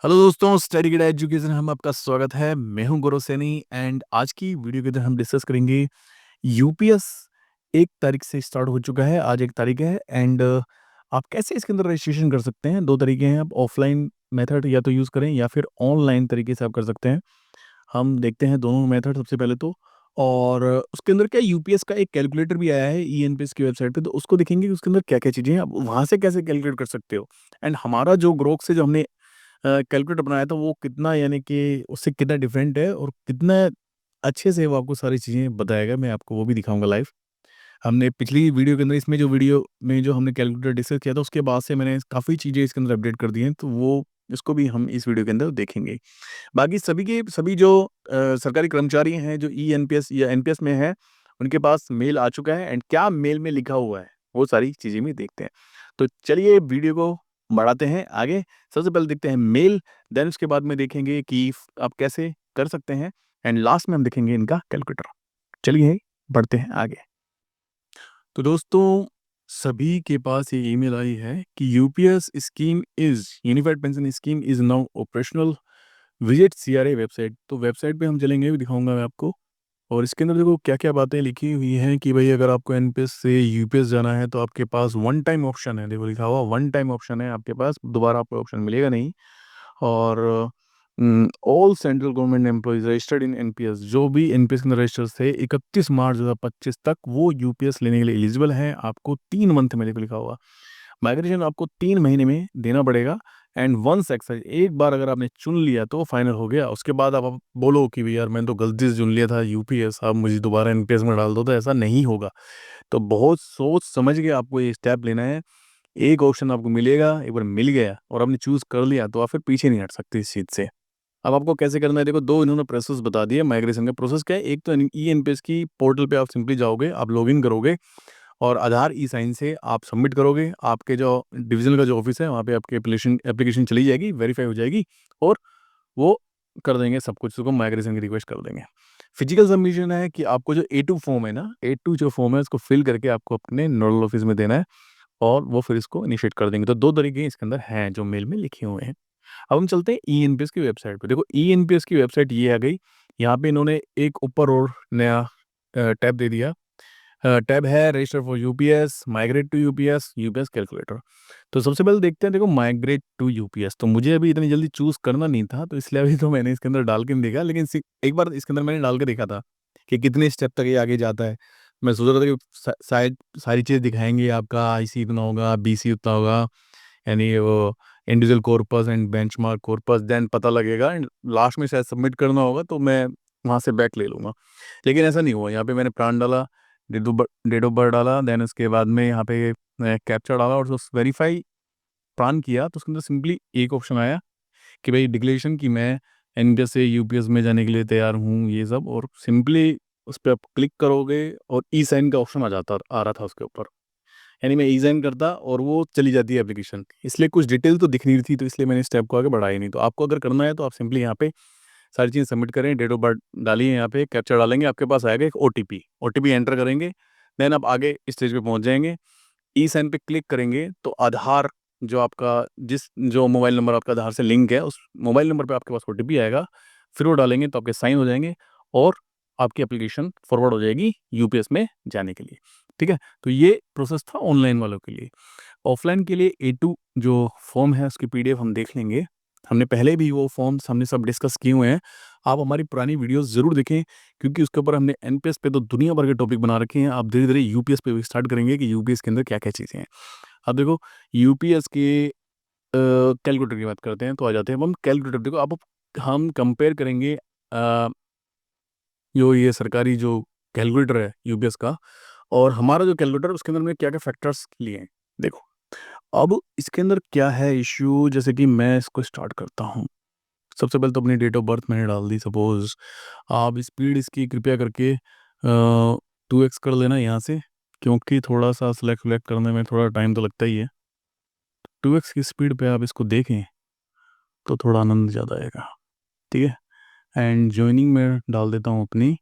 Hello दोस्तों, study kid education हम आपका स्वागत है। मैं हूं गौरव सैनी एंड आज की वीडियो के अंदर हम डिस्कस करेंगे यूपीएस। 1 तारीख से स्टार्ट हो चुका है, आज 1 तारीख है एंड आप कैसे इसके अंदर रजिस्ट्रेशन कर सकते हैं। 2 तरीके हैं, आप ऑफलाइन मेथड या तो यूज़ करें या फिर ऑनलाइन तरीके से आप कर सकते हैं। हम देखते हैं दोनों मेथड सबसे पहले तो। और उसके अंदर क्या यूपीएस का एक कैलकुलेटर भी आया है ईएनपीएस की वेबसाइट पे, तो उसको देखेंगे कि उसके अंदर क्या-क्या चीज़ें हैं, आप वहाँ से कैसे कैलकुलेट कर सकते हो। एंड हमारा जो ग्रोक से जो हमने कैलकुलेटर बनाया था वो कितना, यानी कि उससे कितना डिफरेंट है और कितना अच्छे से वो आपको सारी चीज़ें बताएगा। मैं आपको वो भी दिखाऊँगा लाइव। हमने पिछली वीडियो के अंदर इसमें जो वीडियो में जो हमने कैलकुलेटर डिस्कस किया था उसके बाद से मैंने काफ़ी चीज़ें इसके अंदर अपडेट कर दी हैं, तो वो इसको भी हम इस वीडियो के अंदर देखेंगे। बाकी सभी के सभी जो सरकारी कर्मचारी हैं जो ईएनपीएस या एनपीएस में हैं, उनके पास मेल आ चुका है एंड क्या मेल में लिखा हुआ है, वो सारी चीज़ें भी देखते हैं। तो चलिए वीडियो को बढ़ाते हैं आगे। सबसे पहले देखते हैं मेल, देन उसके बाद में देखेंगे कि आप कैसे कर सकते हैं एंड लास्ट में हम देखेंगे इनका कैलकुलेटर। चलिए बढ़ते हैं आगे। तो दोस्तों, सभी के पास ये ईमेल आई है कि UPS scheme is unified pension scheme is now operational, visit CRA website. तो वेबसाइट पे हम चलेंगे, भी दिखाऊंगा मैं आपको। और इसके अंदर देखो क्या-क्या बातें लिखी हुई हैं कि भाई अगर आपको एनपीएस से यूपीएस जाना है तो आपके पास वन टाइम ऑप्शन है। देखो लिखा हुआ वन टाइम ऑप्शन है आपके पास, दोबारा आपको ऑप्शन मिलेगा नहीं। और all central government employees registered in NPS, जो भी एनपीएस के अंदर रजिस्टर्ड थे 31 मार्च 2025 तक, वो यूपीएस लेने के लिए एलिजिबल हैं। आपको 3 मंथ में देखो लिखा हुआ माइग्रेशन आपको 3 महीने में देना पड़ेगा। एंड वंस एक्सरसाइज, एक बार अगर आपने चुन लिया तो फाइनल हो गया। उसके बाद आप बोलो कि भई यार मैंने तो गलती से चुन लिया था यूपीएस, आप मुझे दोबारा एनपीएस में डाल दो, तो ऐसा नहीं होगा। तो बहुत सोच समझ के आपको ये स्टेप लेना है। एक ऑप्शन आपको मिलेगा, एक बार मिल गया और आपने चूज़ कर लिया तो आप फिर पीछे नहीं हट सकते इस चीज़ से। अब आपको कैसे करना है, देखो 2 इन्होंने प्रोसेस बता दिए माइग्रेशन का। प्रोसेस क्या है, एक तो ईएनपीएस की पोर्टल पे आप सिंपली जाओगे, आप लॉगिन करोगे और आधार ई साइन से आप सबमिट करोगे। आपके जो डिवीज़न का जो ऑफिस है वहाँ पे आपकी एप्लीकेशन एप्लीकेशन चली जाएगी, वेरीफाई हो जाएगी और वो कर देंगे सब कुछ, उसको माइग्रेशन की रिक्वेस्ट कर देंगे। फिजिकल सबमिशन है कि आपको जो ए2 फॉर्म है ना, ए2 जो फॉर्म है उसको फिल करके आपको अपने नोडल ऑफिस में देना है और वो फिर इसको इनिशिएट कर देंगे। तो 2 तरीके इसके अंदर हैं जो मेल में लिखे हुए हैं। अब हम चलते हैं ईएनपीएस की वेबसाइट पे। देखो ईएनपीएस की वेबसाइट ये आ गई। यहाँ पे इन्होंने एक ऊपर और नया टैब दे दिया। टैब है register for UPS, migrate to UPS, UPS calculator. तो सबसे पहले देखते हैं, देखो माइग्रेट टू यूपीएस तो मुझे अभी इतनी जल्दी चूज़ करना नहीं था, तो इसलिए अभी तो मैंने इसके अंदर डाल के नहीं देखा, लेकिन एक बार इसके अंदर मैंने डाल के देखा था कि कितने स्टेप तक ये आगे जाता है। मैं सोच रहा था कि शायद सारी चीज़ दिखाएंगे, आपका आईसी इतना होगा, बीसी उतना होगा, यानी वो individual corpus and benchmark corpus, then पता लगेगा एंड लास्ट में शायद सबमिट करना होगा, तो मैं वहाँ से बैक ले लूँगा। लेकिन ऐसा नहीं हुआ। यहाँ पे मैंने प्राण डाला, डेट ऑफ बर्थ डाला, देन उसके बाद में यहाँ पे कैप्चा डाला और उस वेरीफाई प्राण किया, तो उसके अंदर सिंपली एक ऑप्शन आया कि भाई डिक्लेरेशन कि मैं एनपीएस से यूपीएस में जाने के लिए तैयार हूँ, ये सब। और सिंपली उस पर आप क्लिक करोगे और ई साइन का ऑप्शन आ रहा था उसके ऊपर। यानी मैं ई साइन करता और वो चली जाती है एप्लीकेशन। इसलिए कुछ डिटेल तो दिख नहीं रही थी, तो इसलिए मैंने स्टेप को आगे बढ़ाया नहीं। तो आपको अगर करना है तो आप सिंपली यहाँ पे सारी चीज़ें सबमिट करें, डेट ऑफ बर्थ डालिए, यहाँ पे कैप्चा डालेंगे, आपके पास आएगा एक ओटीपी, ओटीपी एंटर करेंगे, देन आप आगे स्टेज पे पहुँच जाएँगे। ई साइन पे क्लिक करेंगे तो आधार, जो आपका जो मोबाइल नंबर आपका आधार से लिंक है, उस मोबाइल नंबर पे आपके पास ओटीपी आएगा। फिर वो डालेंगे तो आपके साइन हो जाएँगे और आपकी एप्लीकेशन फॉरवर्ड हो जाएगी यूपीएस में जाने के लिए। ठीक है? तो ये प्रोसेस था ऑनलाइन वालों के लिए। ऑफ़लाइन के लिए ए2 जो फॉर्म है उसकी पीडीएफ हम देख लेंगे। हमने पहले भी वो फॉर्म्स हमने सब डिस्कस किए हुए हैं। आप हमारी पुरानी वीडियोज़ ज़रूर देखें, क्योंकि उसके ऊपर हमने एनपीएस पे तो दुनिया भर के टॉपिक बना रखे हैं। आप धीरे-धीरे यूपीएस पे भी स्टार्ट करेंगे कि यूपीएस के अंदर क्या-क्या चीज़ें हैं। अब देखो यूपीएस के कैलकुलेटर की बात करते हैं तो आ जाते हैं अब हम कैलकुलेटर। देखो अब हम कंपेयर करेंगे जो ये सरकारी जो कैलकुलेटर है यूपीएस का और हमारा जो कैलकुलेटर, उसके अंदर हमने क्या-क्या फैक्टर्स लिए हैं। देखो, अब इसके अंदर क्या है इश्यू, जैसे कि मैं इसको स्टार्ट करता हूँ। सबसे पहले तो अपनी डेट ऑफ बर्थ मैंने डाल दी सपोज़। आप स्पीड इसकी कृपया करके 2x कर लेना यहाँ से, क्योंकि थोड़ा-सा सेलेक्ट वेलेक्ट करने में थोड़ा टाइम तो लगता ही है। 2x की स्पीड पे आप इसको देखें तो थोड़ा आनंद ज़्यादा आएगा। ठीक है? एंड जॉइनिंग में डाल देता हूँ अपनी।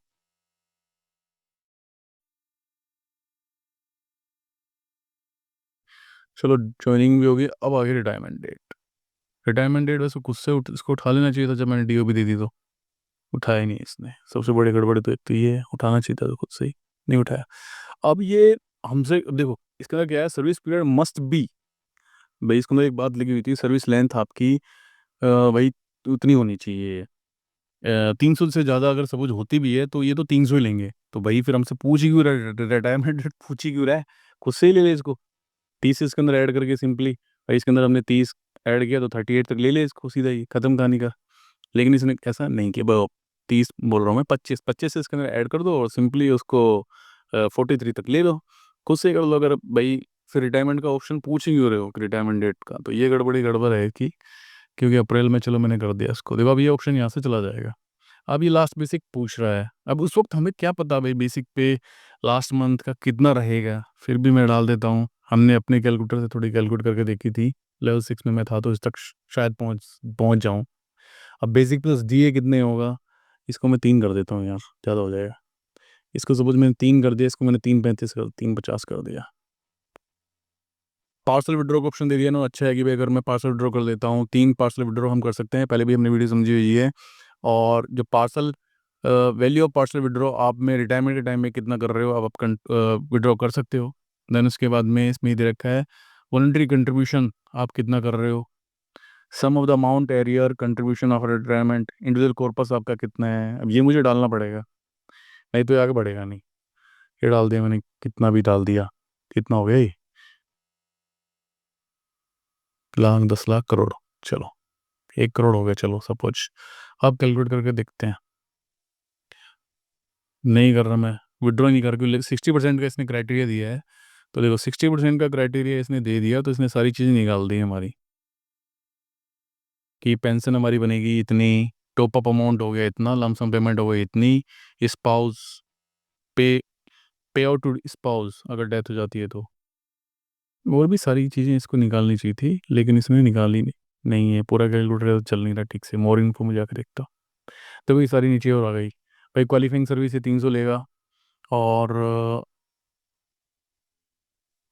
चलो जॉइनिंग भी हो गई, अब आगे रिटायरमेंट डेट। रिटायरमेंट डेट वैसे खुद से इसको उठा लेना चाहिए था जब मैंने डीओ भी दे दी तो। उठाया ही नहीं इसने, सबसे बड़ी गड़बड़ी तो एक तो ये है, उठाना चाहिए था तो खुद से ही नहीं उठाया। अब ये हमसे देखो इसके अंदर क्या है, सर्विस पीरियड मस्ट बी, भाई इसके अंदर एक बात लिखी हुई थी, सर्विस लेंथ आपकी भाई उतनी होनी चाहिए। 300 से ज़्यादा अगर सपोज होती भी है तो ये तो 300 ही लेंगे, तो भाई फिर हमसे पूछ ही क्यों रहा, रिटायरमेंट डेट पूछ ही क्यों रहा है, खुद से ही ले ले इसको। 30 इसके अंदर ऐड करके सिंपली, भाई इसके अंदर हमने 30 ऐड किया तो 38 तक ले ले इसको, सीधा ही खत्म कहानी का। लेकिन इसने ऐसा नहीं किया, 30 बोल रहा हूँ मैं, 25 25 से इसके अंदर ऐड कर दो और सिंपली उसको 43 तक ले लो, खुद से कर लो। अगर भाई फिर रिटायरमेंट का ऑप्शन पूछ ही क्यों रहे हो रिटायरमेंट डेट का, तो ये गड़बड़ी गड़बड़ है कि क्योंकि अप्रैल में चलो मैंने कर दिया इसको, देखो अब ये ऑप्शन यहाँ से चला जाएगा। अब ये लास्ट बेसिक पूछ रहा है, अब उस वक्त हमें क्या पता भाई बेसिक पे लास्ट मंथ का कितना रहेगा, फिर भी मैं डाल देता हूँ। हमने अपने कैलकुलेटर से थोड़ी कैलकुलेट करके देखी थी, लेवल 6 में मैं था तो इस तक शायद पहुँच पहुँच जाऊँ। अब बेसिक प्लस डीए कितने होगा, इसको मैं 3 कर देता हूँ यार, ज़्यादा हो जाएगा। इसको सपोज मैंने 3 कर दिया, इसको मैंने 3.35 कर 3.50 कर दिया। पार्सल विड्रॉ का ऑप्शन दे दिया ना, अच्छा है कि भाई अगर मैं पार्सल विड्रॉ कर देता हूँ, 3 पार्सल विड्रॉ हम कर सकते हैं, पहले भी हमने वीडियो समझी हुई है। और जो parcel value of parcel withdraw आप में रिटायरमेंट के टाइम में कितना कर रहे हो आप विड्रॉ कर सकते हो। देन उसके बाद में इसमें ये दे रखा है वॉलंटरी कंट्रीब्यूशन आप कितना कर रहे हो, sum of the amount arrear contribution of retirement individual corpus आपका कितना है, अब ये मुझे डालना पड़ेगा, नहीं तो ये आगे बढ़ेगा नहीं। ये डाल दिया मैंने, कितना भी डाल दिया, कितना हो गया ये, लाख 10 लाख करोड़, चलो 1 करोड़ हो गया, चलो सपोज। अब कैलकुलेट करके देखते हैं। नहीं कर रहा मैं, विड्रॉ नहीं कर, क्योंकि 60% का इसने क्राइटेरिया दिया है, तो देखो 60% का क्राइटेरिया इसने दे दिया तो इसने सारी चीज़ें निकाल दी हमारी, कि पेंशन हमारी बनेगी इतनी, टॉप अप अमाउंट हो गया इतना, लमसम पेमेंट हो गई इतनी, स्पाउस पे पे आउट टू स्पाउस अगर डेथ हो जाती है तो, और भी सारी चीज़ें इसको निकालनी चाहिए थी लेकिन इसने निकाली नहीं है। पूरा कैलकुलेटर चल नहीं रहा ठीक से, मोर इन्फो में जाकर देखता, तो ये सारी नीचे और आ गई। भाई क्वालिफाइंग सर्विस से 300 लेगा, और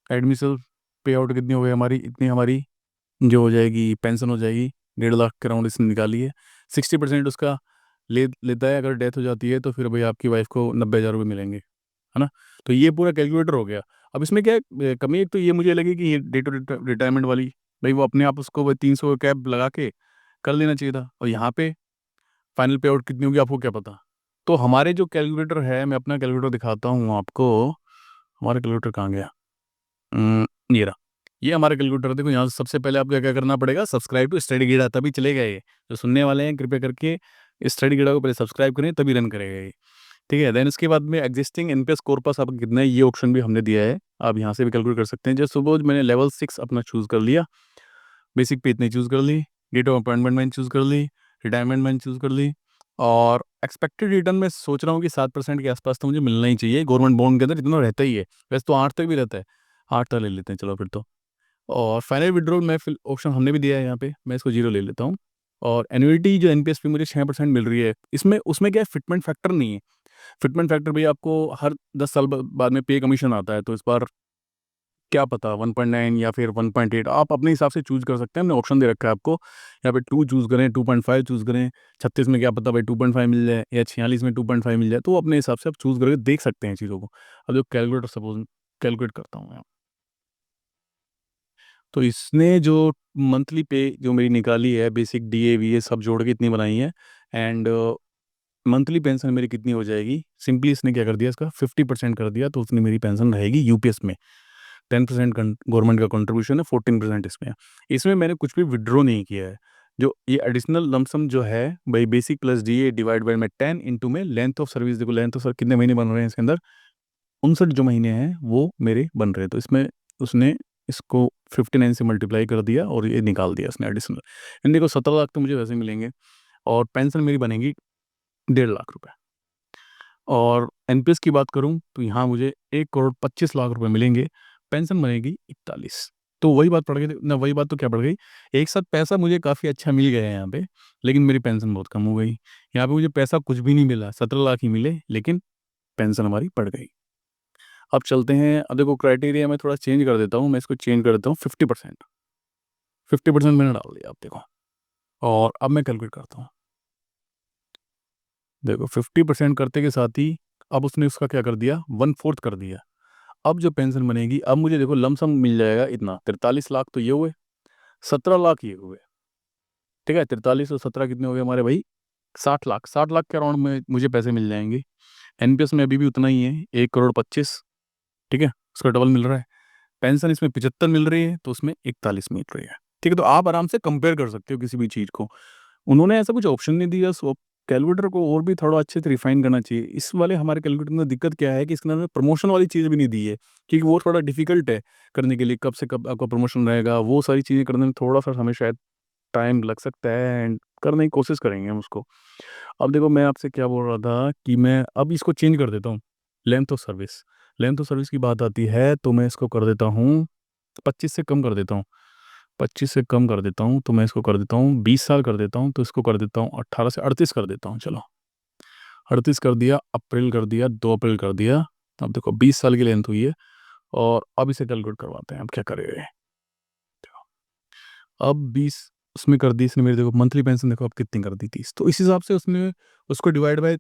एडमिशन पे आउट कितनी हो गई हमारी, इतनी हमारी जो हो जाएगी पेंशन हो जाएगी 1.5 लाख के राउंड इसने निकाली है। 60% उसका लेता है, अगर डेथ हो जाती है तो फिर भाई आपकी वाइफ को 90,000 रुपये मिलेंगे, है ना। तो ये पूरा कैलकुलेटर हो गया। अब इसमें क्या है, कमी एक तो ये मुझे लगी कि ये डेट रिटायरमेंट वाली, भाई वो अपने आप उसको भाई 300 कैप लगा के कर लेना चाहिए था, और यहाँ पे फाइनल पे आउट कितनी होगी आपको क्या पता। तो हमारे जो कैलकुलेटर है, मैं अपना कैलकुलेटर दिखाता हूँ आपको, हमारा कैलकुलेटर कहाँ गया, ये रहा। ये हमारा कैलकुलेटर, देखो यहाँ से सबसे पहले आपको क्या करना पड़ेगा, सब्सक्राइब टू स्टडी गीड़ा, तभी चलेगा ये। जो सुनने वाले हैं कृपया करके स्टडी गीड़ा को पहले सब्सक्राइब करें, तभी रन करेगा ये, ठीक है। देन इसके बाद में एग्जिस्टिंग एनपीएस कॉर्पस आपका कितना है, ये ऑप्शन भी हमने दिया है, आप यहाँ से भी कैलकुलेट कर सकते हैं। जैसे सपोज मैंने लेवल 6 अपना चूज़ कर लिया, बेसिक पे इतनी चूज़ कर ली, डेट ऑफ अपॉइंटमेंट मैंने चूज़ कर ली, रिटायरमेंट मैंने चूज़ कर ली, और एक्सपेक्टेड रिटर्न में सोच रहा हूँ कि 7% के आसपास तो मुझे मिलना ही चाहिए, गवर्नमेंट बॉन्ड के अंदर इतना रहता ही है, वैसे तो 8 तक भी रहता है, 8 तक ले लेते हैं चलो फिर तो। और फाइनल विड्रॉल में फिर ऑप्शन हमने भी दिया है यहाँ पे, मैं इसको 0 ले लेता हूँ। और एन्युइटी जो एनपीएस पे मुझे 6% मिल रही है, इसमें उसमें क्या है, फिटमेंट फैक्टर नहीं है। फिटमेंट फैक्टर भी आपको हर 10 साल बाद में पे कमीशन आता है, तो इस बार क्या पता 1.9 या फिर 1.8 आप अपने हिसाब से चूज कर सकते हैं, हमने ऑप्शन दे रखा है आपको, यहाँ पे 2 चूज करें, 2.5 चूज करें, 36 में क्या पता भाई 2.5 मिल जाए, या 46 में 2.5 मिल जाए, तो अपने हिसाब से आप चूज करके देख सकते हैं चीज़ों को। अब जो कैलकुलेटर सपोज कैलकुलेट करता हूँ मैं, तो इसने जो मंथली पे जो मेरी निकाली है, बेसिक डीए वीए सब जोड़ के इतनी बनाई है, एंड मंथली पेंशन मेरी कितनी हो जाएगी, सिंपली इसने क्या कर दिया, इसका 50% कर दिया, तो उसने मेरी पेंशन रहेगी यूपीएस में 10% गवर्नमेंट का कंट्रीब्यूशन है, 14% इसमें है। इसमें मैंने कुछ भी विड्रॉ नहीं किया है। जो ये एडिशनल लमसम जो है भाई, basic plus DA divide by में 10 इंटू में लेंथ ऑफ सर्विस, देखो लेंथ ऑफ सर्विस कितने महीने बन रहे हैं इसके अंदर, 59 जो महीने हैं वो मेरे बन रहे हैं, तो इसमें उसने इसको 59 से मल्टीप्लाई कर दिया और ये निकाल दिया इसने एडिशनल। इन देखो 17 लाख तो मुझे वैसे मिलेंगे, और पेंशन मेरी बनेगी 1.5 लाख रुपए। और एनपीएस की बात करूं तो यहाँ मुझे 1 करोड़ 25 लाख रुपए मिलेंगे, पेंशन बनेगी 41। तो वही बात पड़ गई ना, वही बात तो क्या पड़ गई, एक साथ पैसा मुझे काफ़ी अच्छा मिल गया है यहाँ पे, लेकिन मेरी पेंशन बहुत कम हो गई। यहाँ पे मुझे पैसा कुछ भी नहीं मिला, 17 लाख ही मिले, लेकिन पेंशन हमारी बढ़ गई। अब चलते हैं, अब देखो क्राइटेरिया मैं थोड़ा चेंज कर देता हूँ, मैं इसको चेंज कर देता हूँ 50%। 50% मैंने डाल दिया, आप देखो और अब मैं कैलकुलेट करता हूँ। देखो 50% करते के साथ ही अब उसने उसका क्या कर दिया, 1/4 कर दिया। अब जो पेंशन बनेगी, अब मुझे देखो लमसम मिल जाएगा इतना, 43 लाख तो ये हुए, 17 लाख ये हुए, ठीक है। 43 और 17 कितने हो गए हमारे भाई, 60 लाख। 60 लाख के अराउंड में मुझे पैसे मिल जाएंगे। एनपीएस में अभी भी उतना ही है, 1 करोड़ 25, ठीक है, उसका डबल मिल रहा है। पेंशन इसमें 75 मिल रही है, तो उसमें 41 मिल रही है, ठीक है। तो आप आराम से कंपेयर कर सकते हो किसी भी चीज़ को। उन्होंने ऐसा कुछ ऑप्शन नहीं दिया, सो कैलकुलेटर को और भी थोड़ा अच्छे से रिफाइन करना चाहिए। इस वाले हमारे कैलकुलेटर में दिक्कत क्या है कि इसके अंदर प्रमोशन वाली चीज़ भी नहीं दी है, क्योंकि वो थोड़ा डिफिकल्ट है करने के लिए। कब से कब आपका प्रमोशन रहेगा, वो सारी चीज़ें करने में थोड़ा सा हमें शायद टाइम लग सकता है, एंड करने की कोशिश करेंगे हम उसको। अब देखो मैं आपसे क्या बोल रहा था कि मैं अब इसको चेंज कर देता हूँ, length of service. Length of service की बात आती है तो मैं इसको कर देता हूँ 25 से कम कर देता हूँ। 25 से कम कर देता हूँ तो मैं इसको कर देता हूँ 20 साल कर देता हूँ, तो इसको कर देता हूँ 18 से 38 कर देता हूँ। चलो 38 कर दिया, अप्रैल कर दिया, 2 अप्रैल कर दिया। अब देखो 20 साल की लेंथ हुई है, और अब इसे कैलकुलेट करवाते हैं। अब क्या करेंगे, अब 20 उसमें कर दी इसने मेरी, देखो मंथली पेंशन देखो अब कितनी कर दी, 30। तो इस हिसाब से उसने उसको डिवाइड बाय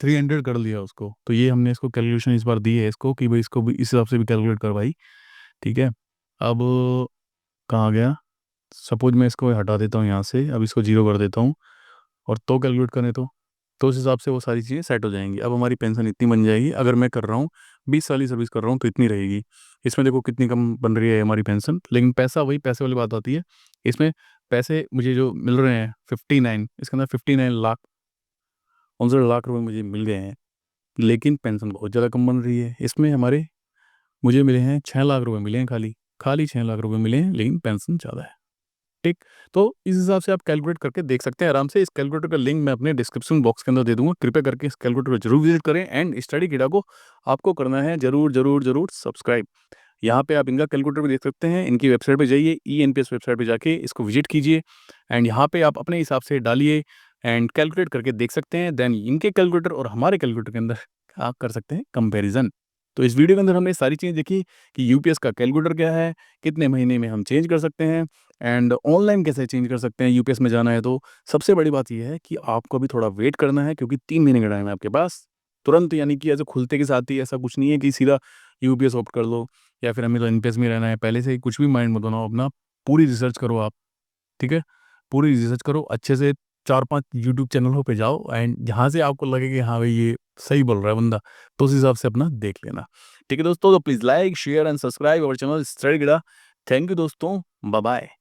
300 कर लिया उसको। तो ये हमने इसको कैलकुलेशन इस बार दी है इसको कि भाई इसको भी इस हिसाब से भी कैलकुलेट करवाई, ठीक है। अब कहाँ गया, सपोज मैं इसको हटा देता हूँ यहाँ से, अब इसको 0 कर देता हूँ, और तो कैलकुलेट करें तो उस हिसाब से वो सारी चीज़ें सेट हो जाएंगी। अब हमारी पेंशन इतनी बन जाएगी, अगर मैं कर रहा हूँ 20 साल की सर्विस कर रहा हूँ तो इतनी रहेगी। इसमें देखो कितनी कम बन रही है हमारी पेंशन, लेकिन पैसा वही पैसे वाली बात आती है। इसमें पैसे मुझे जो मिल रहे हैं 59, इसके अंदर 59 लाख 59 लाख रुपये मुझे मिल गए हैं, लेकिन पेंशन बहुत ज़्यादा कम बन रही है। इसमें हमारे मुझे मिले हैं 6 लाख रुपये मिले हैं, खाली खाली 6 लाख रुपये मिले हैं, लेकिन पेंशन ज़्यादा है, ठीक। तो इस हिसाब से आप कैलकुलेट करके देख सकते हैं आराम से। इस कैलकुलेटर का लिंक मैं अपने डिस्क्रिप्शन बॉक्स के अंदर दे दूंगा, कृपया करके इस कैलकुलेटर को जरूर विजिट करें। एंड स्टडी किडा को आपको करना है जरूर जरूर जरूर सब्सक्राइब। यहाँ पे आप इनका कैलकुलेटर भी देख सकते हैं, इनकी वेबसाइट पे जाइए, ENPS वेबसाइट पे जाके इसको विजिट कीजिए, एंड यहाँ पे आप अपने हिसाब से डालिए एंड कैलकुलेट करके देख सकते हैं। देन इनके कैलकुलेटर और हमारे कैलकुलेटर के अंदर आप कर सकते हैं कंपेरिजन। तो इस वीडियो के अंदर हमने सारी चीज़ें देखी कि यूपीएस का कैलकुलेटर क्या है, कितने महीने में हम चेंज कर सकते हैं, एंड ऑनलाइन कैसे चेंज कर सकते हैं यूपीएस में जाना है तो। सबसे बड़ी बात यह है कि आपको अभी थोड़ा वेट करना है, क्योंकि 3 महीने का टाइम है आपके पास। तुरंत यानी कि ऐसे खुलते के साथ ही ऐसा कुछ नहीं है कि सीधा यूपीएस ऑप्ट कर लो, या फिर हमें तो एनपीएस में रहना है। पहले से ही कुछ भी माइंड मत बनाओ अपना, पूरी रिसर्च करो आप, ठीक है। पूरी रिसर्च करो अच्छे से, 4-5 यूट्यूब चैनलों पे जाओ, एंड जहाँ से आपको लगे कि हाँ भाई ये सही बोल रहा है बंदा, तो उस हिसाब से अपना देख लेना, ठीक है दोस्तों। तो please like share and subscribe our channel study किडा। थैंक यू दोस्तों, बाय बाय।